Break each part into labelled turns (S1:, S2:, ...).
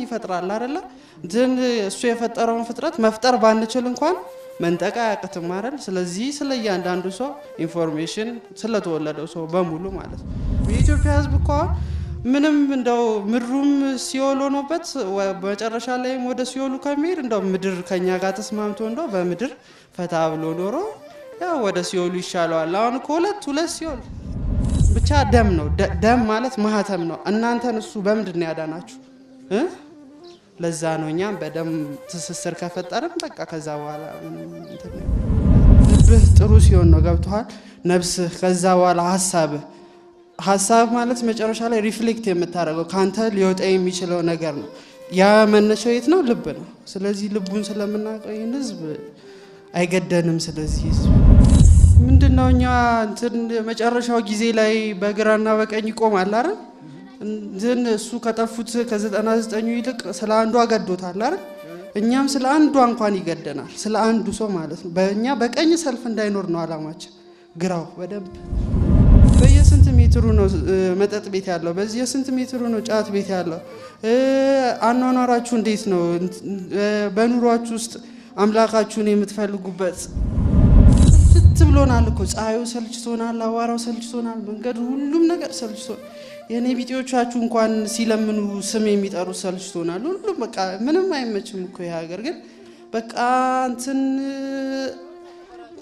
S1: ይፈጥራል አይደለ ግን እሱ የፈጠረውን ፍጥረት መፍጠር ባንችል እንኳን መንጠቃ ያቀትም አይደል ስለዚህ ስለያንዳንዱ ሰው ኢንፎርሜሽን ስለተወለደው ሰው በሙሉ ማለት ነው የኢትዮጵያ ህዝብ እኮ ምንም እንደው ምድሩም ሲኦል ሆኖበት በመጨረሻ ላይም ወደ ሲኦሉ ከመሄድ እንደው ምድር ከኛ ጋር ተስማምቶ እንደው በምድር ፈታ ብሎ ኖሮ ያው ወደ ሲኦሉ ይሻለዋል አሁን ሁለት ሲኦል ብቻ ደም ነው ደም ማለት ማህተም ነው እናንተን እሱ በምንድን ነው ያዳናችሁ ለዛ ነው እኛም በደም ትስስር ከፈጠርን በቃ ከዛ በኋላ ልብህ ጥሩ ሲሆን ነው ገብቷል ነፍስህ ከዛ በኋላ ሐሳብ ማለት መጨረሻ ላይ ሪፍሌክት የምታደርገው ካንተ ሊወጣ የሚችለው ነገር ነው ያ መነሻው የት ነው ልብ ነው ስለዚህ ልቡን ስለምናውቀው ይሄን ህዝብ አይገደንም ስለዚህ ምንድነው እኛ እንትን መጨረሻው ጊዜ ላይ በግራና በቀኝ ይቆማል አይደል እንትን እሱ ከጠፉት ከ99 ይልቅ ስለ አንዱ አገዶታል አይደል እኛም ስለ አንዱ እንኳን ይገደናል ስለ አንዱ ሰው ማለት ነው በእኛ በቀኝ ሰልፍ እንዳይኖር ነው አላማችን ግራው በደንብ በየስንት ሜትሩ ነው መጠጥ ቤት ያለው በየስንት ሜትሩ ነው ጫት ቤት ያለው አኗኗራችሁ እንዴት ነው በኑሯችሁ ውስጥ አምላካችሁን የምትፈልጉበት ትብሎናል እኮ ፀሐዩ ሰልችቶናል አዋራው ሰልችቶናል መንገዱ ሁሉም ነገር ሰልችቶናል የኔ ቢጤዎቻችሁ እንኳን ሲለምኑ ስም የሚጠሩ ሰልችቶናል ሁሉም በቃ ምንም አይመችም እኮ ይሄ ሀገር ግን በቃ እንትን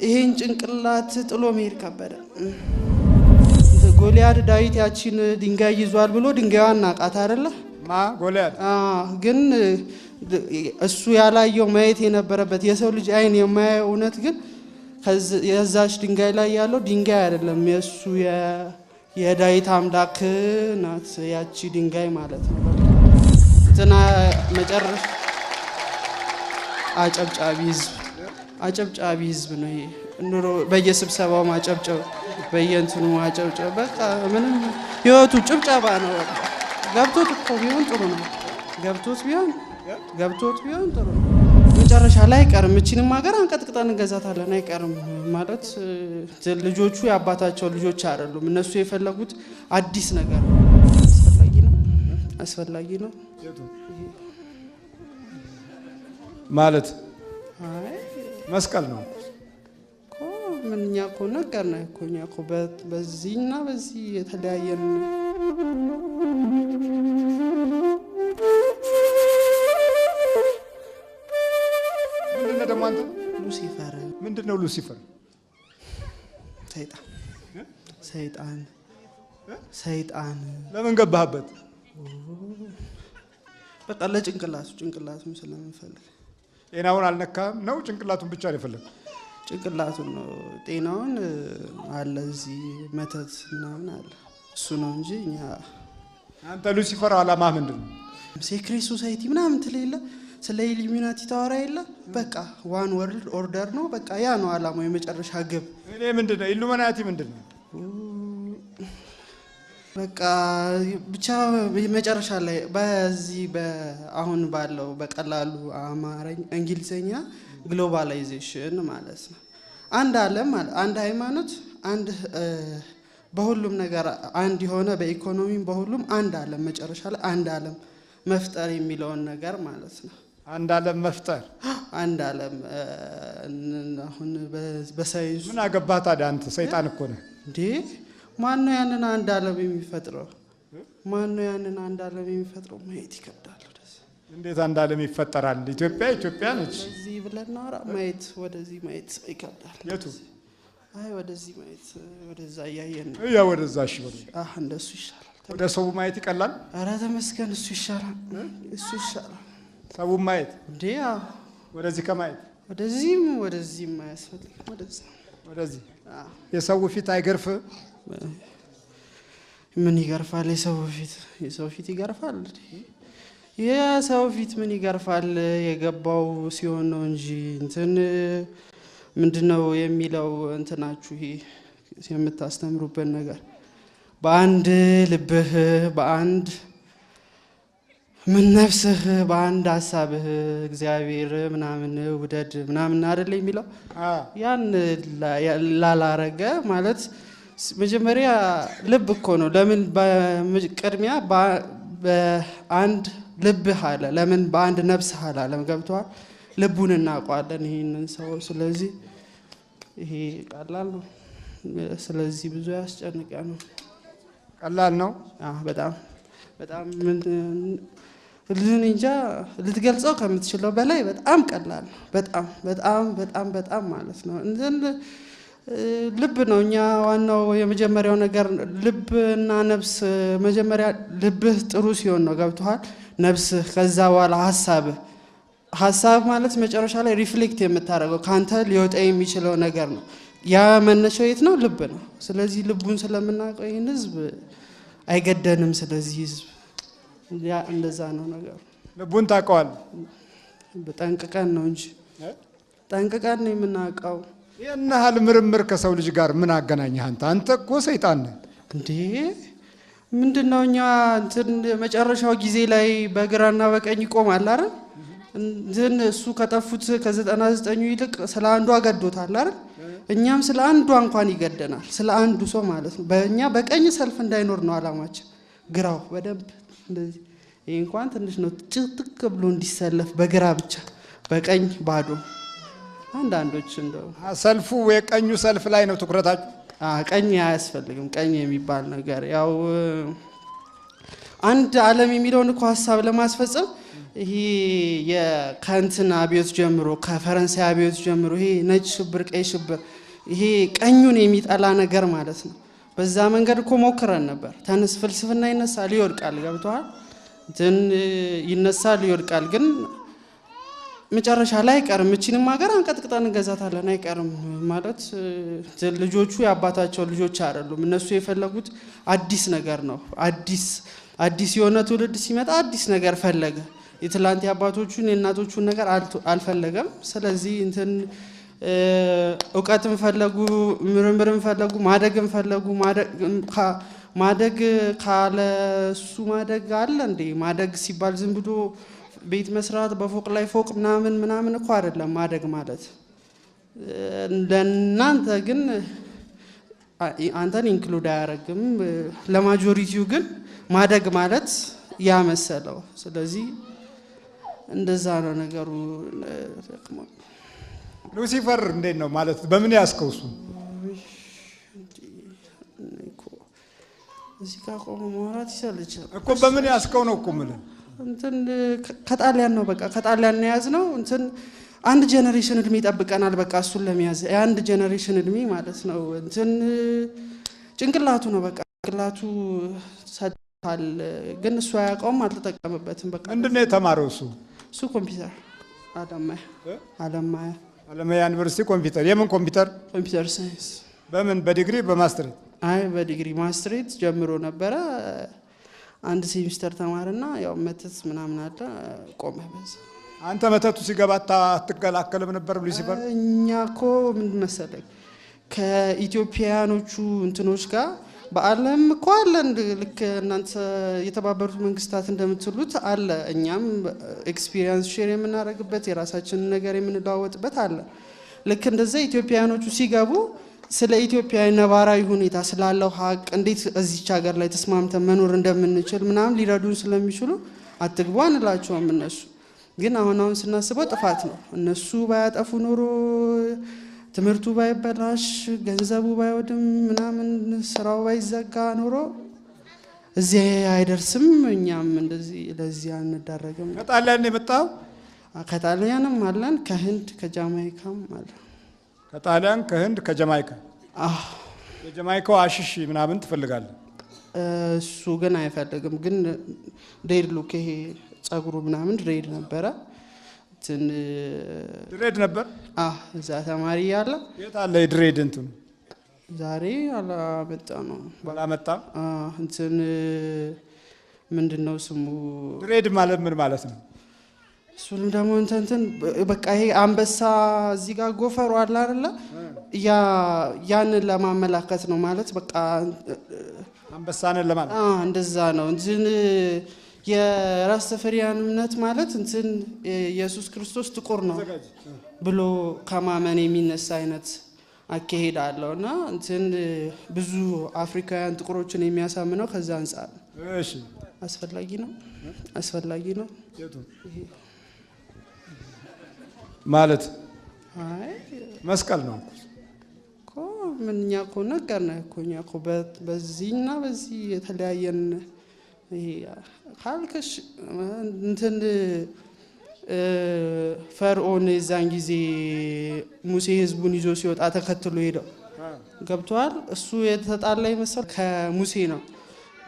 S1: ይሄን ጭንቅላት ጥሎ መሄድ ከበደ ጎልያድ ዳዊት ያቺን ድንጋይ ይዟል ብሎ ድንጋዩን ናቃት አይደለ
S2: ጎልያድ
S1: ግን እሱ ያላየው ማየት የነበረበት የሰው ልጅ አይን የማያየው እውነት ግን የዛች ድንጋይ ላይ ያለው ድንጋይ አይደለም የሱ የዳዊት አምላክ ናት ያቺ ድንጋይ ማለት ነው እንትና መጨረሻ አጨብጫቢ ህዝብ ነው ይሄ ኑሮ በየስብሰባው ማጨብጨብ በየእንትኑ ማጨብጨብ በቃ ምንም ህይወቱ ጭብጨባ ነው ገብቶት እኮ ቢሆን ጥሩ ነው ገብቶት ቢሆን ጥሩ ነው መጨረሻ ላይ ቀርም እቺንም ሀገር አንቀጥቅጠን እንገዛታለን አይቀርም ማለት ልጆቹ ያባታቸው ልጆች አይደሉም እነሱ የፈለጉት አዲስ ነገር አስፈላጊ ነው
S2: ማለት መስቀል ነው
S1: እኮ ምንኛ እኮ ነገር ነው እኮ እኛ እኮ በዚህና በዚህ የተለያየን ሉሲፈር
S2: ምንድነው ሉሲፈር
S1: ሰይጣን
S2: ለምን ገባህበት
S1: በቃ ለጭንቅላቱን ስለምፈልግ
S2: ጤናውን አልነካም ነው ጭንቅላቱን ብቻ ነው የፈለገው
S1: ጭንቅላቱን ነው ጤናውን አለ እዚህ መተት ምናምን አለ እሱ ነው እንጂ እኛ
S2: አንተ ሉሲፈር አላማ ምንድነው
S1: ሴክሬት ሶሳይቲ ምናምን ትለይለ ስለ ኢሉሚናቲ ታወራ የለ በቃ ዋን ወርልድ ኦርደር ነው በቃ ያ ነው አላማው የመጨረሻ ግብ
S2: እኔ ምንድነው ኢሉሚናቲ ምንድነው
S1: በቃ ብቻ መጨረሻ ላይ በዚህ አሁን ባለው በቀላሉ አማርኛ እንግሊዘኛ ግሎባላይዜሽን ማለት ነው አንድ ዓለም አንድ ሃይማኖት አንድ በሁሉም ነገር አንድ የሆነ በኢኮኖሚም በሁሉም አንድ ዓለም መጨረሻ ላይ አንድ ዓለም መፍጠር የሚለውን ነገር ማለት ነው
S2: አንድ ዓለም መፍጠር
S1: አንድ ዓለም አሁን በሳይንስ
S2: ምን አገባህ ታዲያ አንተ ሰይጣን እኮ ነህ
S1: እንዴ ማን ነው ያንን አንድ ዓለም የሚፈጥረው ማየት ይከብዳል
S2: እንዴት አንድ ዓለም ይፈጠራል ኢትዮጵያ ነች
S1: እዚህ ብለና ወደዚህ ማየት ይከብዳል
S2: የቱ
S1: አይ ወደዚህ ማየት ወደዛ ያየን
S2: ያ ወደዛ እሺ
S1: እንደሱ ይሻላል
S2: ወደ ሰው ማየት ይቀላል
S1: ኧረ ተመስገን እሱ ይሻላል
S2: ሰው ማየት
S1: እንዴ
S2: ወደዚህ ከማየት
S1: ወደዚህም አያስፈልግም
S2: ወደዚህ የሰው ፊት አይገርፍ
S1: ምን ይገርፋል የሰው ፊት ይገርፋል የሰው ፊት ምን ይገርፋል የገባው ሲሆን ነው እንጂ እንትን ምንድነው የሚለው እንትናችሁ ይሄ የምታስተምሩበት ነገር በአንድ ልብህ በአንድ ምን ነፍስህ በአንድ ሐሳብህ እግዚአብሔር ምናምን ውደድ ምናምን አይደል የሚለው ያን ላላረገ ማለት መጀመሪያ ልብ እኮ ነው ለምን በቅድሚያ በአንድ ልብህ አለ። ለምን በአንድ ነፍስ አላለም? ገብቶሃል? ልቡን እናውቀዋለን ይሄንን ሰው። ስለዚህ ይሄ ቀላል ነው። ስለዚህ ብዙ ያስጨንቀ ነው።
S2: ቀላል ነው።
S1: በጣም በጣም እንጃ ልትገልጸው ከምትችለው በላይ በጣም ቀላል ነው። በጣም በጣም በጣም በጣም ማለት ነው። ልብ ነው እኛ ዋናው የመጀመሪያው ነገር ልብና ነፍስ። መጀመሪያ ልብህ ጥሩ ሲሆን ነው። ገብቶሃል? ነፍስህ ከዛ በኋላ ሀሳብ ማለት መጨረሻ ላይ ሪፍሌክት የምታደርገው ካንተ ሊወጣ የሚችለው ነገር ነው። ያ መነሻው የት ነው? ልብ ነው። ስለዚህ ልቡን ስለምናውቀው ይህን ህዝብ አይገደንም። ስለዚህ ህዝብ ያ እንደዛ ነው ነገሩ።
S2: ልቡን ታውቀዋል።
S1: ጠንቅቀን ነው እንጂ ጠንቅቀን ነው የምናውቀው።
S2: ይህን ያህል ምርምር ከሰው ልጅ ጋር ምን አገናኘህ አንተ? አንተ እኮ ሰይጣን ነህ
S1: እንዴ! ምንድነው እኛ እንትን መጨረሻው ጊዜ ላይ በግራና በቀኝ ይቆማል አይደል? እንትን እሱ ከጠፉት ከ99 ይልቅ ስለ አንዱ አገዶታል አይደል? እኛም ስለ አንዱ እንኳን ይገደናል። ስለ አንዱ ሰው ማለት ነው። በእኛ በቀኝ ሰልፍ እንዳይኖር ነው አላማችን። ግራው በደንብ እንደዚህ ይሄ እንኳን ትንሽ ነው ጭጥቅ ብሎ እንዲሰለፍ በግራ ብቻ በቀኝ ባዶ። አንዳንዶች እንደው
S2: ሰልፉ የቀኙ ሰልፍ ላይ ነው ትኩረታችሁ።
S1: ቀኝ አያስፈልግም። ቀኝ የሚባል ነገር ያው አንድ ዓለም የሚለውን እኮ ሀሳብ ለማስፈጸም ይሄ የከንትን አብዮት ጀምሮ ከፈረንሳይ አብዮት ጀምሮ ይሄ ነጭ ሽብር፣ ቀይ ሽብር ይሄ ቀኙን የሚጠላ ነገር ማለት ነው። በዛ መንገድ እኮ ሞክረን ነበር። ተነስ ፍልስፍና ይነሳል ይወድቃል። ገብቶሃል? እንትን ይነሳል ይወድቃል። ግን መጨረሻ ላይ አይቀርም። እቺንም ሀገር አንቀጥቅጠን እንገዛታለን። አይቀርም ማለት ልጆቹ የአባታቸው ልጆች አይደሉም። እነሱ የፈለጉት አዲስ ነገር ነው። አዲስ የሆነ ትውልድ ሲመጣ አዲስ ነገር ፈለገ። የትላንት የአባቶቹን የእናቶቹን ነገር አልፈለገም። ስለዚህ እንትን እውቀትን ፈለጉ፣ ምርምርን ፈለጉ፣ ማደግን ፈለጉ። ማደግ ካለ እሱ ማደግ አለ እንዴ? ማደግ ሲባል ዝም ብሎ ቤት መስራት በፎቅ ላይ ፎቅ ምናምን እኮ አይደለም ማደግ ማለት። ለእናንተ ግን አንተን ኢንክሉድ አያደርግም። ለማጆሪቲው ግን ማደግ ማለት ያ መሰለው። ስለዚህ እንደዛ ነው ነገሩ።
S2: ሉሲፈር እንዴት ነው ማለት? በምን ያስከው እሱ?
S1: እዚህ ጋር ቆሞ ማውራት ይሰለቻል
S2: እኮ። በምን ያስከው ነው እኮ የምልህ።
S1: እንትን ከጣሊያን ነው በቃ ከጣሊያን ነው የያዝነው። እንትን አንድ ጄኔሬሽን እድሜ ይጠብቀናል በቃ እሱን ለመያዝ የአንድ ጄኔሬሽን እድሜ ማለት ነው። እንትን ጭንቅላቱ ነው በቃ ጭንቅላቱ ሰጥቷል፣ ግን እሱ አያውቀውም፣ አልተጠቀምበትም። በቃ
S2: ምንድን ነው የተማረው እሱ?
S1: ኮምፒውተር አለማያ
S2: ዩኒቨርሲቲ ኮምፒውተር። የምን ኮምፒውተር?
S1: ኮምፒውተር ሳይንስ።
S2: በምን በዲግሪ በማስትሬት?
S1: አይ በዲግሪ ማስትሬት ጀምሮ ነበረ። አንድ ሴሚስተር ተማርና ያው መተት ምናምን አለ ቆመ በዛ።
S2: አንተ መተቱ ሲገባ አትከላከልም ነበር ሉሲፈር?
S1: እኛ እኮ ምን መሰለኝ ከኢትዮጵያኖቹ እንትኖች ጋር በዓለም እኮ አለ ልክ እናንተ የተባበሩት መንግስታት እንደምትሉት አለ። እኛም ኤክስፒሪየንስ ሼር የምናደርግበት የራሳችንን ነገር የምንለዋወጥበት አለ። ልክ እንደዛ ኢትዮጵያኖቹ ሲገቡ ስለ ኢትዮጵያ ነባራዊ ሁኔታ ስላለው ሀቅ እንዴት እዚች ሀገር ላይ ተስማምተን መኖር እንደምንችል ምናምን ሊረዱን ስለሚችሉ አትግቡ አንላቸውም። እነሱ ግን አሁን ስናስበው ጥፋት ነው። እነሱ ባያጠፉ ኖሮ ትምህርቱ ባይበላሽ ገንዘቡ ባይወድም ምናምን ስራው ባይዘጋ ኖሮ እዚህ አይደርስም። እኛም እንደዚህ ለዚህ አንዳረግም።
S2: ከጣሊያን የመጣው?
S1: ከጣሊያንም አለን፣ ከህንድ ከጃማይካም አለ።
S2: ከጣሊያን ከህንድ ከጃማይካ። የጃማይካው አሽሽ ምናምን ትፈልጋለህ?
S1: እሱ ግን አይፈልግም። ግን ሬድ ሉክ ይሄ ጸጉሩ ምናምን ሬድ ነበረ።
S2: ድሬድ ነበር?
S1: እዛ ተማሪ ያለ።
S2: የት አለ የድሬድ እንትኑ?
S1: ዛሬ አላመጣ ነው።
S2: አላመጣ።
S1: እንትን ምንድነው ስሙ?
S2: ድሬድ ማለት ምን ማለት ነው?
S1: እሱንም ደግሞ እንትን በቃ ይሄ አንበሳ እዚህ ጋር ጎፈሩ አለ አይደለ? ያንን ለማመላከት ነው ማለት በቃ
S2: አንበሳንን ለማለት
S1: እንደዛ ነው። እንትን የራስ ተፈሪያን እምነት ማለት እንትን ኢየሱስ ክርስቶስ ጥቁር ነው ብሎ ከማመን የሚነሳ አይነት አካሄድ አለውና እንትን ብዙ አፍሪካውያን ጥቁሮችን የሚያሳምነው ከዛ አንፃር ነው።
S2: እሺ
S1: አስፈላጊ ነው
S2: ማለት
S1: አይ
S2: መስቀል ነው
S1: እኮ ምንኛ እኮ ነገር ነው እኮ እኛ እኮ በዚህና በዚህ የተለያየን ይሄ ካልከሽ እንትን ፈርዖን የዛን ጊዜ ሙሴ ህዝቡን ይዞ ሲወጣ ተከትሎ ሄደው ገብቷል እሱ የተጣላ ይመስል ከሙሴ ነው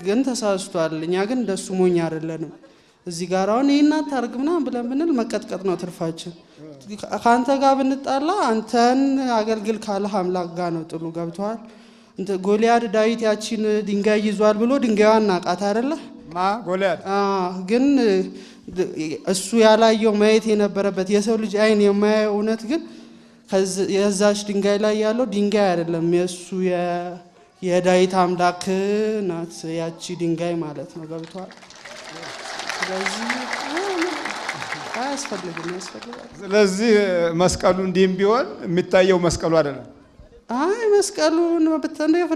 S1: ግን ተሳስቷል እኛ ግን እንደሱ ሞኝ አይደለንም እዚህ ጋር አሁን ይሄን አታርግምና ብለን መቀጥቀጥ ነው ትርፋችን ካንተ ጋር ብንጣላ አንተን አገልግል ካለ አምላክ ጋር ነው ጥሉ ገብቷል እንተ ጎልያድ ዳዊት ያቺን ድንጋይ ይዟል ብሎ ድንጋዩን ናቃት አይደለ
S2: ጎልያድ
S1: ግን እሱ ያላየው ማየት የነበረበት የሰው ልጅ አይን የማያየው እውነት ግን የዛች ድንጋይ ላይ ያለው ድንጋይ አይደለም የሱ የዳዊት አምላክ ናት ያቺ ድንጋይ ማለት ነው ገብቷል ስለዚህ
S2: ስለዚህ መስቀሉ እንዲም ቢሆን የሚታየው መስቀሉ አይደለም
S1: አይ መስቀሉን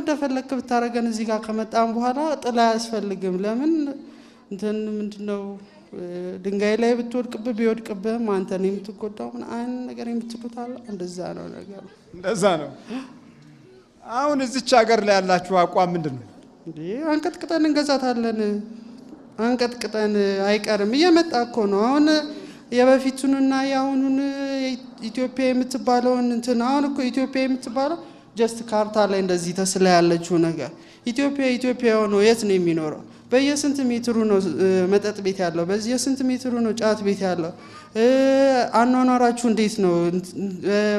S1: እንደፈለክ ብታረገን እዚህ ጋር ከመጣን በኋላ ጥላ ያስፈልግም ለምን እንትን ምንድነው ድንጋይ ላይ ብትወድቅብህ ቢወድቅብህ አንተ ነው የምትጎዳው ምን አይን ነገር የምትሉታል እንደዛ ነው ነገር
S2: እንደዛ ነው አሁን እዚች ሀገር ላይ ያላችሁ አቋም ምንድነው
S1: እንዴ አንቀጥቅጠን እንገዛታለን አንቀጥቅጠን አይቀርም እየመጣ እኮ ነው አሁን የበፊቱንና ያሁኑን ኢትዮጵያ የምትባለውን እንትን አሁን እኮ ኢትዮጵያ የምትባለው ጀስት ካርታ ላይ እንደዚህ ተስላ ያለችው ነገር ኢትዮጵያ ሆኖ የት ነው የሚኖረው በየስንት ሜትሩ ነው መጠጥ ቤት ያለው በየስንት ሜትሩ ነው ጫት ቤት ያለው አኗኗራችሁ እንዴት ነው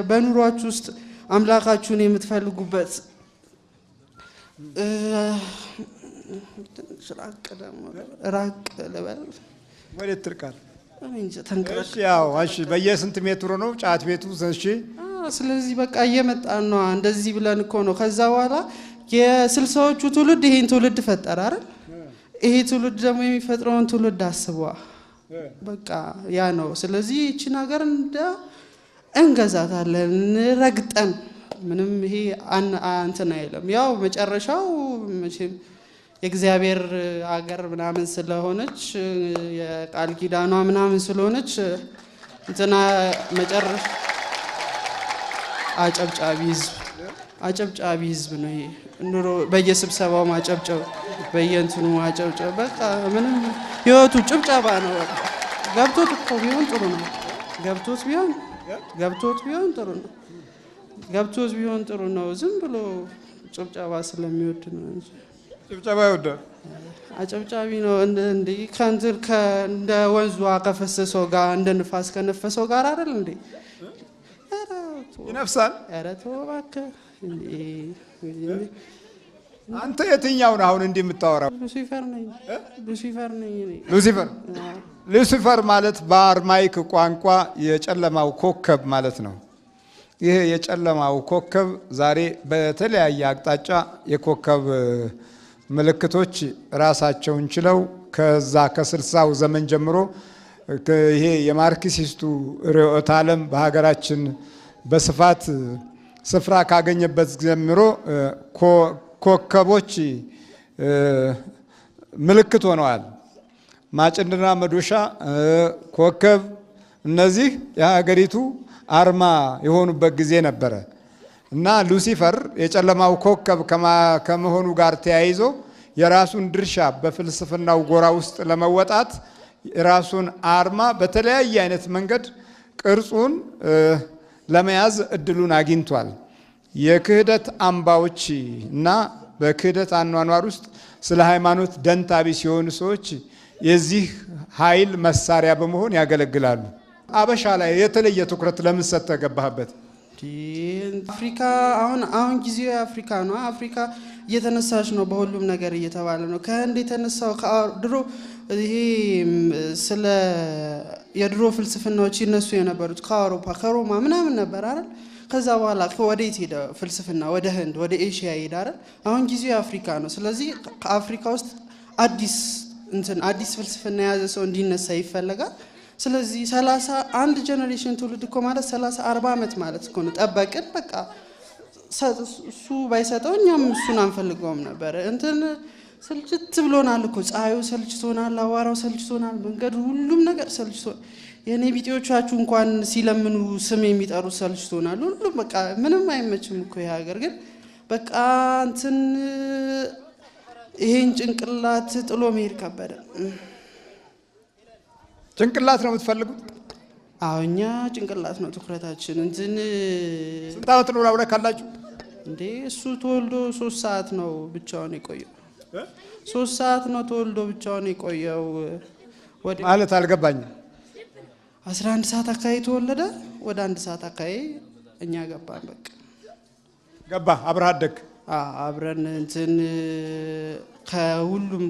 S1: በኑሯችሁ ውስጥ አምላካችሁን የምትፈልጉበት ራቅ ለበል
S2: ወዴት ትርቃል
S1: እንጂ ተንቀረሽ
S2: ያው እሺ በየስንት ሜትሩ ነው ጫት ቤቱ እሺ
S1: ስለዚህ በቃ እየመጣን ነው እንደዚህ ብለን እኮ ነው ከዛ በኋላ የስልሳዎቹ ትውልድ ይሄን ትውልድ ፈጠረ አይደል ይሄ ትውልድ ደግሞ የሚፈጥረውን ትውልድ አስቧ በቃ ያ ነው ስለዚህ እቺ ነገር እንገዛታለን ረግጠን ምንም ይሄ አንተና አይለም ያው መጨረሻው መቼም የእግዚአብሔር ሀገር ምናምን ስለሆነች የቃል ኪዳኗ ምናምን ስለሆነች እንትና መጨረሻ አጨብጫቢ ህዝብ ነው ይሄ ኑሮ በየስብሰባው ማጨብጨብ በየእንትኑ ማጨብጨብ በቃ ምንም ህይወቱ ጭብጨባ ነው ገብቶት እኮ ቢሆን ጥሩ ነው ገብቶት ቢሆን ጥሩ ነው ዝም ብሎ ጭብጨባ ስለሚወድ ነው እንጂ
S2: ጭብጨባ ይወዳል
S1: አጨብጫቢ ነው እንደ ካንትር እንደ ወንዙ ከፈሰሰው ጋር እንደ ንፋስ ከነፈሰው ጋር አይደል እንዴ
S2: ይነፍሳል
S1: አረቶባከ
S2: አንተ የትኛው ነው አሁን እንደምታወራው ሉሲፈር ማለት በአርማይክ ቋንቋ የጨለማው ኮከብ ማለት ነው ይሄ የጨለማው ኮከብ ዛሬ በተለያየ አቅጣጫ የኮከብ ምልክቶች ራሳቸውን ችለው ከዛ ከ60ው ዘመን ጀምሮ ይሄ የማርክሲስቱ ርዕዮተ ዓለም በሀገራችን በስፋት ስፍራ ካገኘበት ጀምሮ ኮከቦች ምልክት ሆነዋል ማጭድና መዶሻ ኮከብ እነዚህ የሀገሪቱ አርማ የሆኑበት ጊዜ ነበረ እና ሉሲፈር የጨለማው ኮከብ ከመሆኑ ጋር ተያይዞ የራሱን ድርሻ በፍልስፍናው ጎራ ውስጥ ለመወጣት የራሱን አርማ በተለያየ አይነት መንገድ ቅርጹን ለመያዝ እድሉን አግኝቷል የክህደት አምባዎች እና በክህደት አኗኗር ውስጥ ስለ ሃይማኖት ደንታቢ ሲሆኑ ሰዎች የዚህ ኃይል መሳሪያ በመሆን ያገለግላሉ አበሻ ላይ የተለየ ትኩረት ለምን ሰጥተህ ገባህበት
S1: አፍሪካ አሁን ጊዜው አፍሪካ ነው አፍሪካ እየተነሳች ነው በሁሉም ነገር እየተባለ ነው ከህንድ የተነሳው ድሮ ይሄ ስለ የድሮ ፍልስፍናዎች ይነሱ የነበሩት ከአውሮፓ ከሮማ ምናምን ነበር አይደል ከዛ በኋላ ወዴት ሄደ ፍልስፍና ወደ ህንድ ወደ ኤሽያ ሄደ አይደል አሁን ጊዜው አፍሪካ ነው ስለዚህ ከአፍሪካ ውስጥ አዲስ ፍልስፍና የያዘ ሰው እንዲነሳ ይፈልጋል ስለዚህ 31 ጀነሬሽን ትውልድ እኮ ማለት 30 40 አመት ማለት እኮ ነው ጠበቅን በቃ እሱ ባይሰጠው እኛም እሱን አንፈልገውም ነበር ስልችት ብሎናል እኮ ፀሐዩ ሰልችቶናል፣ አዋራው ሰልችቶናል፣ መንገዱ ሁሉም ነገር ሰልችቶናል። የኔ ቢጤዎቻችሁ እንኳን ሲለምኑ ስም የሚጠሩ ሰልችቶናል። ሁሉም በቃ ምንም አይመችም እኮ ይሄ ሀገር። ግን በቃ እንትን ይሄን ጭንቅላት ጥሎ መሄድ ከበደ።
S2: ጭንቅላት ነው የምትፈልጉት?
S1: አዎ እኛ ጭንቅላት ነው ትኩረታችን። እንትን
S2: ስንት ዓመት ነው ላውራ ካላችሁ
S1: እንዴ? እሱ ተወልዶ 3 ሰዓት ነው ብቻውን የቆየው። 3 ሰዓት ነው ተወልዶ ብቻውን የቆየው።
S2: ማለት አልገባኝም።
S1: 11 ሰዓት አካባቢ ተወለደ። ወደ 1 ሰዓት አካባቢ እኛ ገባን። በቃ
S2: ገባ አብረህ አደግ።
S1: አብረን እንትን ከሁሉም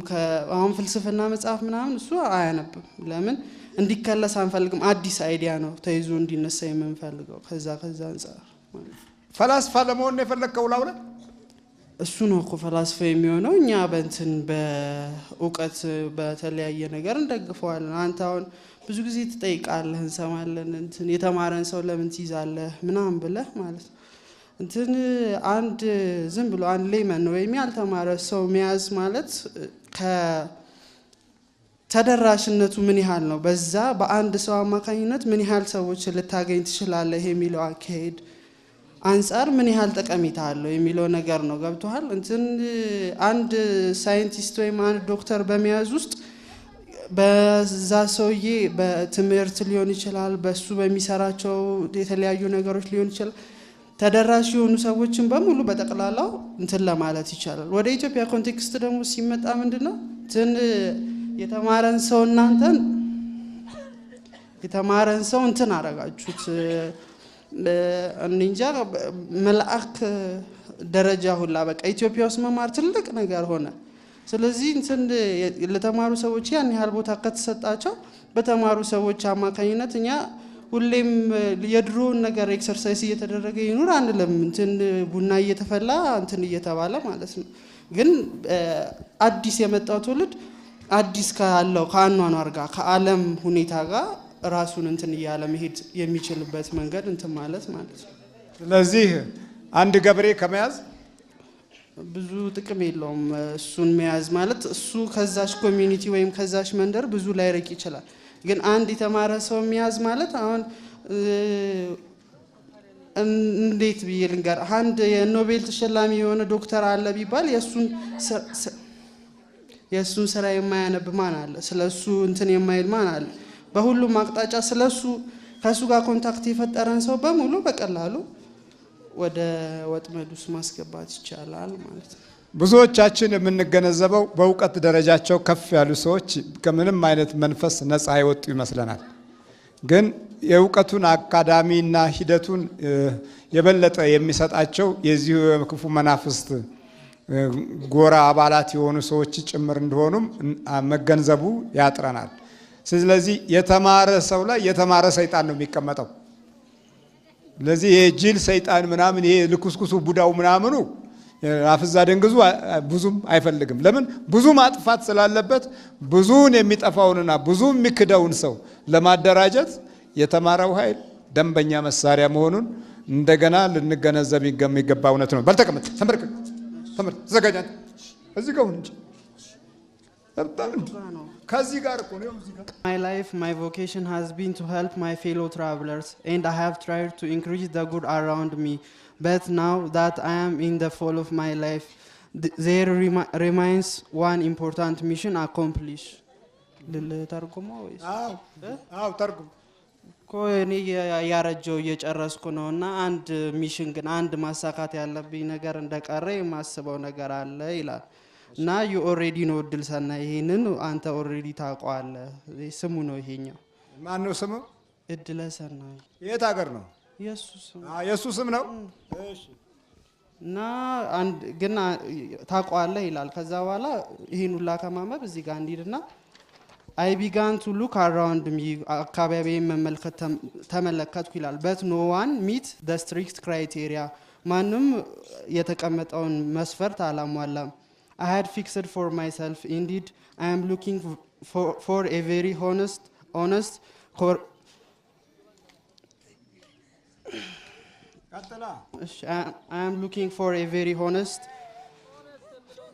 S1: አሁን ፍልስፍና መጽሐፍ ምናምን እሱ አያነብም። ለምን እንዲከለስ አንፈልግም። አዲስ አይዲያ ነው ተይዞ እንዲነሳ የምንፈልገው። ከዛ አንፃር
S2: ፈላስፋ ለመሆን ነው የፈለከው ላውራ?
S1: እሱ ነው እኮ ፈላስፋ የሚሆነው። እኛ በእንትን በእውቀት በተለያየ ነገር እንደግፈዋለን። አንተ አሁን ብዙ ጊዜ ትጠይቃለህ፣ እንሰማለን። እንትን የተማረን ሰው ለምን ትይዛለህ ምናምን ብለህ ማለት ነው። እንትን አንድ ዝም ብሎ አንድ ሌመን ወይም ያልተማረ ሰው መያዝ ማለት ከተደራሽነቱ ምን ያህል ነው፣ በዛ በአንድ ሰው አማካኝነት ምን ያህል ሰዎች ልታገኝ ትችላለህ የሚለው አካሄድ አንፃር ምን ያህል ጠቀሜታ አለው የሚለው ነገር ነው። ገብቶሃል? እንትን አንድ ሳይንቲስት ወይም አንድ ዶክተር በመያዝ ውስጥ በዛ ሰውዬ በትምህርት ሊሆን ይችላል፣ በሱ በሚሰራቸው የተለያዩ ነገሮች ሊሆን ይችላል፣ ተደራሽ የሆኑ ሰዎችን በሙሉ በጠቅላላው እንትን ለማለት ይቻላል። ወደ ኢትዮጵያ ኮንቴክስት ደግሞ ሲመጣ ምንድነው እንትን የተማረን ሰው እናንተን የተማረን ሰው እንትን አረጋችሁት እንጃ መልአክ ደረጃ ሁላ በቃ ኢትዮጵያ ውስጥ መማር ትልቅ ነገር ሆነ። ስለዚህ እንትን ለተማሩ ሰዎች ያን ያህል ቦታ ከተሰጣቸው በተማሩ ሰዎች አማካኝነት እኛ ሁሌም የድሮውን ነገር ኤክሰርሳይዝ እየተደረገ ይኑር አንልም። እንትን ቡና እየተፈላ እንትን እየተባለ ማለት ነው። ግን አዲስ የመጣው ትውልድ አዲስ ካለው ከአኗኗር ጋር ከዓለም ሁኔታ ጋር ራሱን እንትን እያለ መሄድ የሚችልበት መንገድ እንትን ማለት ነው።
S2: ስለዚህ አንድ ገበሬ ከመያዝ
S1: ብዙ ጥቅም የለውም። እሱን መያዝ ማለት እሱ ከዛሽ ኮሚኒቲ ወይም ከዛሽ መንደር ብዙ ላይርቅ ይችላል። ግን አንድ የተማረ ሰው መያዝ ማለት አሁን እንዴት ብዬ ልንገር፣ አንድ የኖቤል ተሸላሚ የሆነ ዶክተር አለ ቢባል የእሱን ስራ የማያነብ ማን አለ? ስለሱ እንትን የማይል ማን አለ? በሁሉም አቅጣጫ ስለሱ ከሱ ጋር ኮንታክት የፈጠረን ሰው በሙሉ በቀላሉ ወደ ወጥመድ ውስጥ ማስገባት ይቻላል ማለት ነው።
S2: ብዙዎቻችን የምንገነዘበው በእውቀት ደረጃቸው ከፍ ያሉ ሰዎች ከምንም አይነት መንፈስ ነፃ አይወጡ ይመስለናል። ግን የእውቀቱን አካዳሚና ሂደቱን የበለጠ የሚሰጣቸው የዚሁ ክፉ መናፍስት ጎራ አባላት የሆኑ ሰዎች ጭምር እንደሆኑም መገንዘቡ ያጥረናል። ስለዚህ የተማረ ሰው ላይ የተማረ ሰይጣን ነው የሚቀመጠው። ስለዚህ የጅል ሰይጣን ምናምን ይሄ ልኩስኩሱ ቡዳው ምናምኑ አፍዛ ደንግዙ ብዙም አይፈልግም። ለምን? ብዙ ማጥፋት ስላለበት ብዙን የሚጠፋውንና ብዙ የሚክደውን ሰው ለማደራጀት የተማረው ኃይል ደንበኛ መሳሪያ መሆኑን እንደገና ልንገነዘብ የሚገባ እውነት ነው። በልተቀመጥ ተመርክ ተዘጋጃ እዚህ ጋር እንጂ ከዚህ ጋር እኮ ነው።
S1: My life, my vocation has been to help my fellow travelers, and I have tried to increase the good around me. But now that I am in the fall of my life, there remains one important mission accomplished. ልተርጉሞ ወይስ?
S2: አዎ ተርጉም።
S1: እኔ ያረጀው እየጨረስኩ ነውና አንድ ሚሽን ግን አንድ ማሳካት ያለብኝ ነገር እንደቀረ የማስበው ነገር አለ ይላል። እና you already know እድል ሰናይ፣ ይሄንን አንተ already ታውቀዋለህ። ስሙ ነው ይሄኛው።
S2: ማን ነው ስሙ?
S1: እድለ ሰናይ።
S2: የት ሀገር ነው?
S1: ኢየሱስ
S2: ኢየሱስ ስም ነው። እሺ።
S1: እና አንድ ግን ታውቀዋለህ ይላል። ከዛ በኋላ ይሄን ሁላ ከማመብ እዚህ ጋር እንዲድና I began to look around me, አካባቢዬን መመልከት ተመለከትኩ ይላል። but no one meet the strict criteria, ማንም የተቀመጠውን መስፈርት አላሟላም። I had fixed for myself, indeed I am looking for a very honest I am looking for a very honest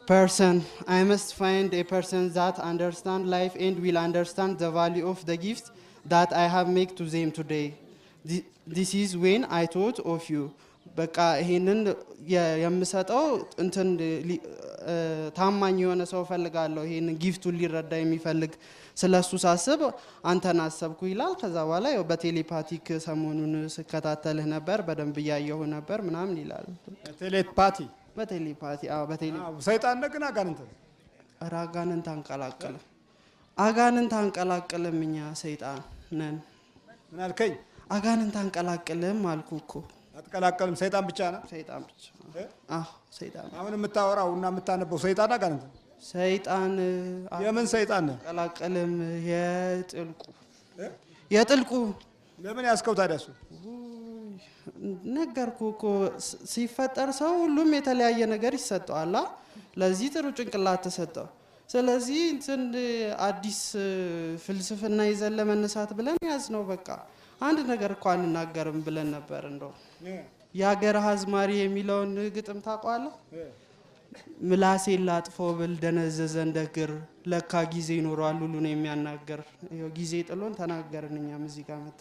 S1: person. I must find a person that understand life and will understand the value of the gift that I have made to them today. This is when I thought of you. በቃ ይሄንን የምሰጠው እንትን ታማኝ የሆነ ሰው ፈልጋለሁ ይሄንን ጊፍቱን ሊረዳ የሚፈልግ ስለሱ ሳስብ አንተን አሰብኩ ይላል። ከዛ በኋላ ያው በቴሌፓቲክ ሰሞኑን ስከታተልህ ነበር በደንብ ያየሁ ነበር ምናምን ይላል።
S2: ቴሌፓቲ
S1: በቴሌፓቲ
S2: ሰይጣን ነው ግን አጋንንት
S1: አጋንንት አንቀላቀለ አጋንንት አንቀላቀለም እኛ ሰይጣን ነን።
S2: ምን አልከኝ?
S1: አጋንንት አንቀላቀለም አልኩ እኮ።
S2: አትቀላቀልም። ሰይጣን ብቻ ነው።
S1: ሰይጣን ብቻ ሰይጣን።
S2: አሁን የምታወራውና የምታነበው ሰይጣን አጋንንት
S1: ሰይጣን
S2: የምን ሰይጣን ነው?
S1: አንቀላቀለም የጥልቁ
S2: ለምን ያስከው ታዲያ? እሱ
S1: ነገርኩ እኮ ሲፈጠር ሰው ሁሉም የተለያየ ነገር ይሰጠዋል። ለዚህ ጥሩ ጭንቅላት ተሰጠው። ስለዚህ እንትን አዲስ ፍልስፍና ይዘን ለመነሳት ብለን ያዝ ነው። በቃ አንድ ነገር እኮ አንናገርም ብለን ነበር። እንደው የሀገር አዝማሪ የሚለውን ግጥም ታውቀዋለህ? ምላሴን ላጥፎ ብል ደነዘዘ እንደግር ለካ ጊዜ ይኖረዋል ሁሉን የሚያናገር። ይኸው ጊዜ ጥሎን ተናገርን እኛም እዚህ ጋር መጣ።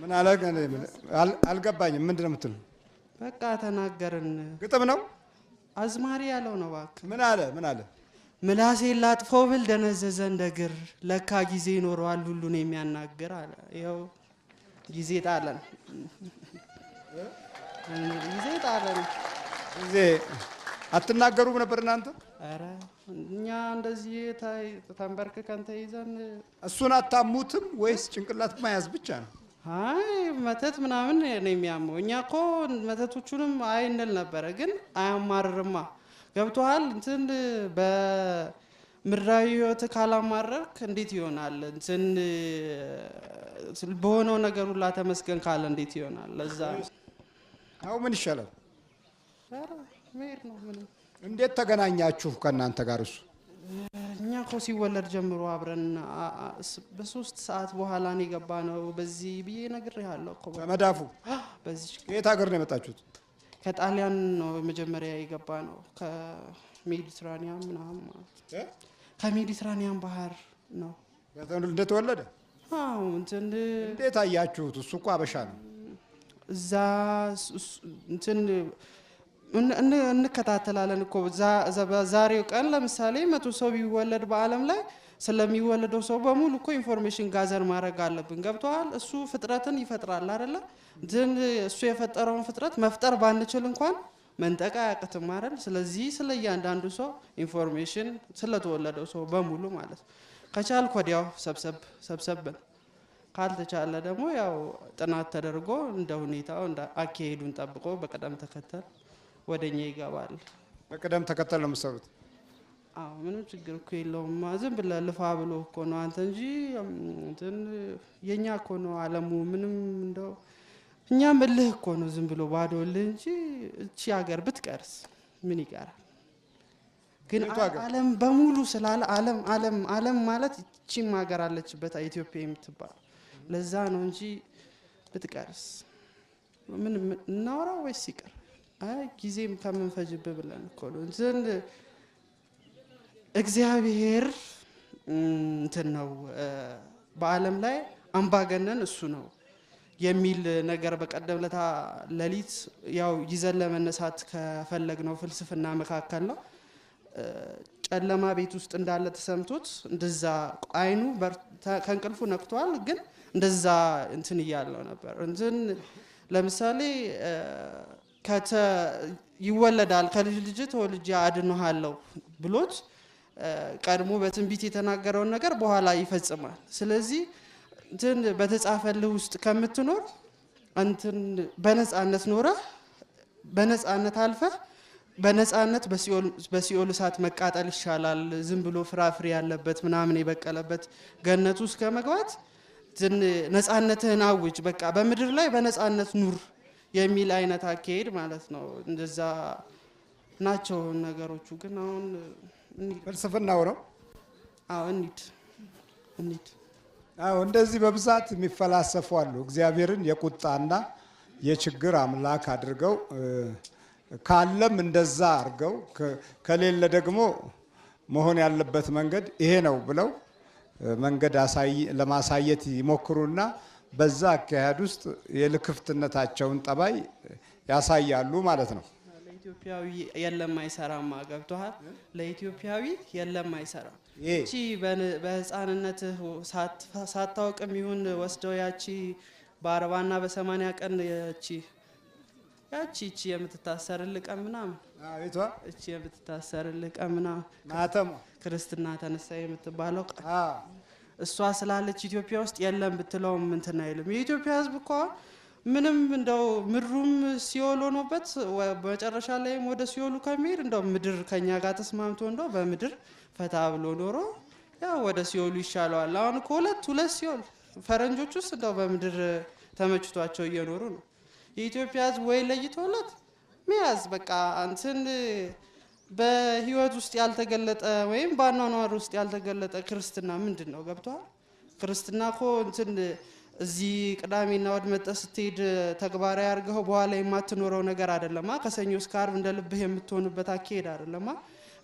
S2: ምን አለ? አልገባኝም። ምንድን ነው የምትለው?
S1: በቃ ተናገርን።
S2: ግጥም ነው
S1: አዝማሪ ያለው ነው። እባክህ
S2: ምን አለ? ምን አለ?
S1: ምላሴን ላጥፎ ብል ደነዘዘ እንደግር ለካ ጊዜ ይኖረዋል ሁሉን የሚያናገር አለ። ይኸው ጊዜ ጣለን። ጊዜ ጣለን።
S2: ጊዜ አትናገሩም ነበር እናንተ?
S1: ኧረ እኛ እንደዚህ ተንበርክከን ተይዘን።
S2: እሱን አታሙትም ወይስ ጭንቅላት መያዝ ብቻ ነው?
S1: አይ መተት ምናምን ነው የሚያመው። እኛ እኮ መተቶቹንም አይ እንል ነበረ፣ ግን አያማርርማ። ገብቶሃል? እንትን በምድራዊ ህይወት ካላማረርክ እንዴት ይሆናል? እንትን በሆነው ነገር ሁላ ተመስገን ካለ እንዴት ይሆናል? ለዛ
S2: አው ምን ይሻላል?
S1: ኧረ መሄድ ነው። ምንም
S2: እንዴት ተገናኛችሁ ከእናንተ ጋር እሱ?
S1: እኛ እኮ ሲወለድ ጀምሮ አብረን በ3 ሰዓት በኋላ ነው የገባ ነው። በዚህ ብዬ ነግሬሃለሁ እኮ
S2: በመዳፉ።
S1: በዚህ
S2: ከየት ሀገር ነው የመጣችሁት?
S1: ከጣሊያን ነው መጀመሪያ የገባ ነው። ከሜዲትራኒያን ምናምን ማለት ከሜዲትራኒያን ባህር ነው
S2: እንደተወለደ።
S1: አዎ እንትን
S2: እንዴት አያችሁት? እሱ እኮ አበሻ ነው።
S1: እዛ እንትን እንከታተላለን እኮ ዛሬው ቀን ለምሳሌ 100 ሰው ቢወለድ በአለም ላይ ስለሚወለደው ሰው በሙሉ እኮ ኢንፎርሜሽን ጋዘር ማድረግ አለብን። ገብቷል? እሱ ፍጥረትን ይፈጥራል አይደለ? ግን እሱ የፈጠረውን ፍጥረት መፍጠር ባንችል እንኳን መንጠቅ አያቅትም አይደል? ስለዚህ ስለ እያንዳንዱ ሰው ኢንፎርሜሽን ስለተወለደው ሰው በሙሉ ማለት ከቻልክ ወዲያው ሰብሰብን፣ ካልተቻለ ደግሞ ያው ጥናት ተደርጎ እንደ ሁኔታው እንደ አካሄዱን ጠብቆ በቀደም ተከተል ወደኛ ይገባል።
S2: በቀደም ተከተል ነው የምትሰሩት?
S1: አዎ ምንም ችግር እኮ የለውም። ዝም ብለህ ልፋ ብሎ እኮ ነው አንተ እንጂ እንትን የኛ እኮ ነው ዓለሙ። ምንም እንደው እኛም እልህ እኮ ነው ዝም ብሎ ባዶ እልህ እንጂ እቺ ሀገር ብትቀርስ ምን ይቀራል? ግን ዓለም በሙሉ ስላለ ዓለም ማለት እቺም ሀገር አለችበት ኢትዮጵያ የምትባል ለዛ ነው እንጂ ብትቀርስ ምን እናወራ ወይስ ይቀር? አይ ጊዜም ከምንፈጅብህ ብለን እኮ ነው ዘንድ እግዚአብሔር እንትን ነው በዓለም ላይ አምባገነን እሱ ነው የሚል ነገር በቀደም ለታ ሌሊት ያው ይዘን ለመነሳት ከፈለግነው ፍልስፍና መካከል ነው። ጨለማ ቤት ውስጥ እንዳለ ተሰምቶት እንደዛ አይኑ ከእንቅልፉ ነቅቷል፣ ግን እንደዛ እንትን እያለው ነበር። እንትን ለምሳሌ ይወለዳል ከልጅ ልጅ ተወልጄ አድንሃለሁ ብሎት ቀድሞ በትንቢት የተናገረውን ነገር በኋላ ይፈጽማል። ስለዚህ እንትን በተጻፈልህ ውስጥ ከምትኖር እንትን በነፃነት ኖረህ በነፃነት አልፈህ በነፃነት በሲኦል እሳት መቃጠል ይሻላል ዝም ብሎ ፍራፍሬ ያለበት ምናምን የበቀለበት ገነት ውስጥ ከመግባት ነፃነትህን አውጅ፣ በቃ በምድር ላይ በነፃነት ኑር የሚል አይነት አካሄድ ማለት ነው። እንደዛ ናቸው ነገሮቹ። ግን አሁን
S2: ፍልስፍናው ነው።
S1: አዎ እንሂድ።
S2: አዎ እንደዚህ በብዛት የሚፈላሰፉ አሉ። እግዚአብሔርን የቁጣና የችግር አምላክ አድርገው ካለም እንደዛ አድርገው ከሌለ ደግሞ መሆን ያለበት መንገድ ይሄ ነው ብለው መንገድ ለማሳየት ይሞክሩና በዛ አካሄድ ውስጥ የልክፍትነታቸውን ጠባይ ያሳያሉ ማለት ነው።
S1: ለኢትዮጵያዊ የለም አይሰራማ ገብቶሃል? ለኢትዮጵያዊ የለም አይሰራም። እቺ በህፃንነትህ ሳታውቅም ይሁን ወስደው ያቺ በ40 እና በ80 ቀን ያቺ የምትታሰርልህ ቀን ምናምን
S2: አቤቷ
S1: እቺ የምትታሰርልህ ቀን ምናምን
S2: ማተሙ
S1: ክርስትና ተነሳ የምትባለው እሷ ስላለች ኢትዮጵያ ውስጥ የለም ብትለውም እንትን አይልም። የኢትዮጵያ ህዝብ እኮ ምንም እንደው ምድሩም ሲኦል ሆኖበት በመጨረሻ ላይም ወደ ሲኦሉ ከሚሄድ እንደው ምድር ከኛ ጋር ተስማምቶ እንደው በምድር ፈታ ብሎ ኖሮ ያው ወደ ሲኦሉ ይሻለዋል። አሁን እኮ ሁለት ሲኦል ፈረንጆች ውስጥ እንደው በምድር ተመችቷቸው እየኖሩ ነው። የኢትዮጵያ ህዝብ ወይ ለይቶለት ሚያዝ በቃ እንትን በህይወት ውስጥ ያልተገለጠ ወይም በአኗኗር ውስጥ ያልተገለጠ ክርስትና ምንድን ነው ገብቷል? ክርስትና እኮ እንትን እዚህ ቅዳሜና እሑድ መጥተህ ስትሄድ ተግባራዊ አድርገው በኋላ የማትኖረው ነገር አይደለማ። ከሰኞ እስከ ዓርብ እንደ ልብህ የምትሆንበት አካሄድ አይደለማ።